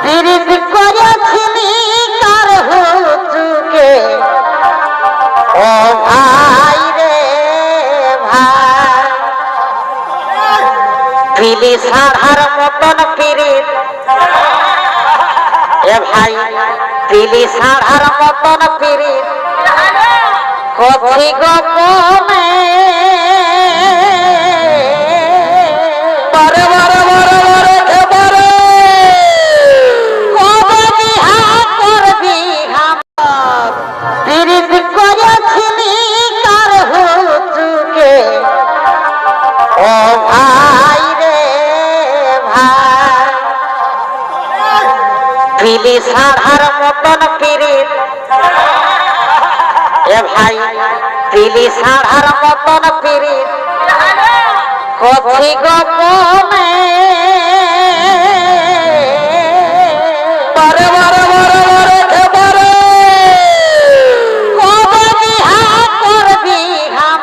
প্রীতি করেছিলি কার হুজুকে ও ভাই রে ভাই পিলি সাধার মতন প্রীত এ ভাই পিলি সাধার মতন প্রীত কথি গোপনে বারে বারে বারে বারে এবারে কবে বিহা করবি আমার প্রীত করেছিলি কার হুজুকে ও ভাই রে ভাই পিলি সাধার মতন প্রীত এ ভাই পিলি সাধার মতন প্রীত কথি গোপনে